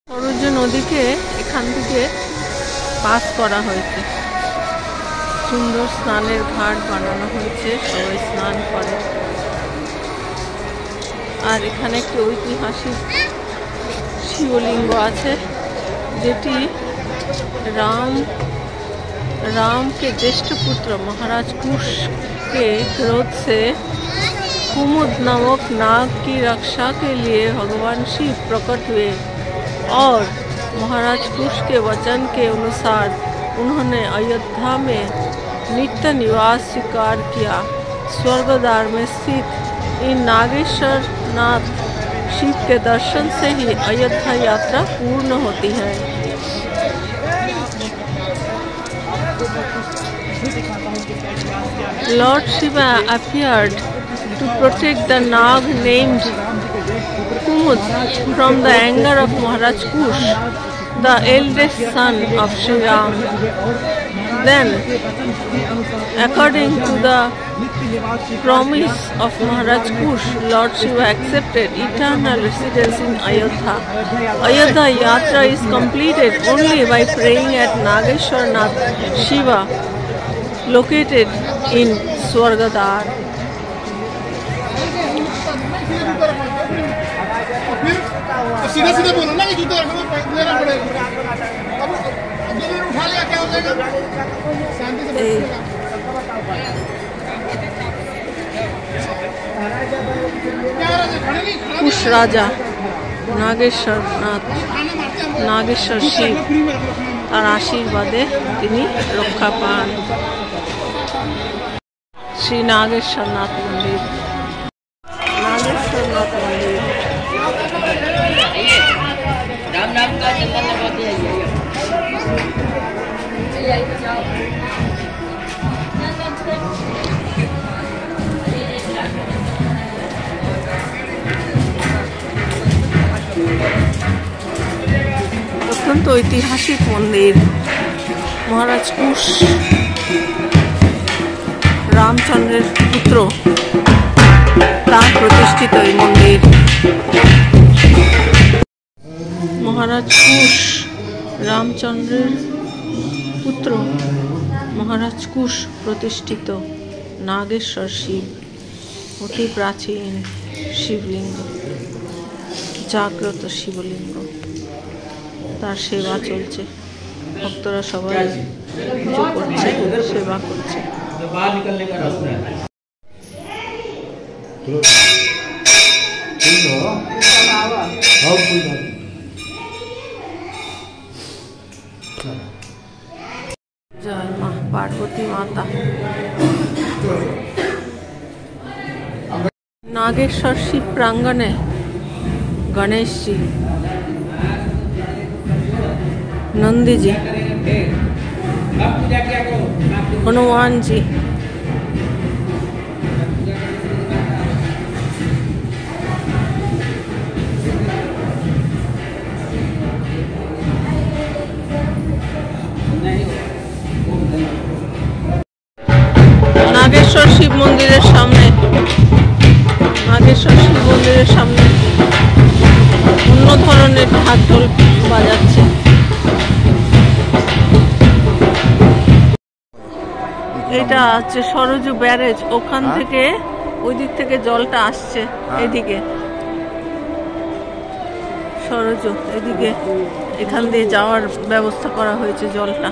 সরজু নদীকে এখান থেকে পাস করা হয়েছে। সুন্দর স্নানের ঘাট বানানো হয়েছে, সবাই স্নান করে। আর এখানে একটি ঐতিহাসিক শিবলিঙ্গ আছে, যেটি राम के ज्येष्ठ पुत्र महाराज कुश के क्रोध से कुमुद नामक नाग की रक्षा के लिए भगवान शिव प्रकट हुए और महाराज कुश के वचन के अनुसार उन्होंने अयोध्या में नित्य निवास स्वीकार किया। स्वर्गद्वार में स्थित इन नागेश्वर नाथ शिव के दर्शन से ही अयोध्या यात्रा पूर्ण होती है। Lord Shiva appeared to protect the Nag named Kumud from the anger of Maharaj Kush, the eldest son of Sri Ram. Then, according to the promise of Maharaj Kush, Lord Shiva accepted eternal residence in Ayodhya. Ayodhya Yatra is completed only by praying at Nageshwarnath Shiva, located in Swargadar. सीधे बोलो ना कि जूते मेरा पड़ेगा। अब उठा लिया क्या हो जाएगा? शांति से कुश राजा नागेश्वर नाथ नागेश्वर शिव তার আশীর্বাদে তিনি রক্ষা পান। শ্রী নাগেশ্বরনাথ মন্দির, नागेश्वरनाथ मंदिर। राम नाम का जंगल लगाते हैं। অত্যন্ত ঐতিহাসিক মন্দির। মহারাজ কুশ রামচন্দ্রের পুত্র, তার প্রতিষ্ঠিত এই মন্দির। মহারাজ কুশ রামচন্দ্রের পুত্র মহারাজ কুশ প্রতিষ্ঠিত নাগেশ্বর শিব অতি প্রাচীন শিবলিঙ্গ, জাগ্রত শিবলিঙ্গ। তার সেবা চলছে, ভক্তরা সবাই পুজো করছে, সেবা করছে। जय मां पार्वती माता। नागेश्वर शिव प्रांगणे गणेश जी, नंदी जी, हनुमान जी, नागेश्वर शिव मंदिर सामने नागेश्वर शिव मंदिर सामने अन्य धरनेर ढाक ढोल बाजाচ্ছে। এটা হচ্ছে সরজু ব্যারেজ, ওখান থেকে ওই দিক থেকে জলটা আসছে এদিকে। সরজু এদিকে, এখান দিয়ে যাওয়ার ব্যবস্থা করা হয়েছে জলটা।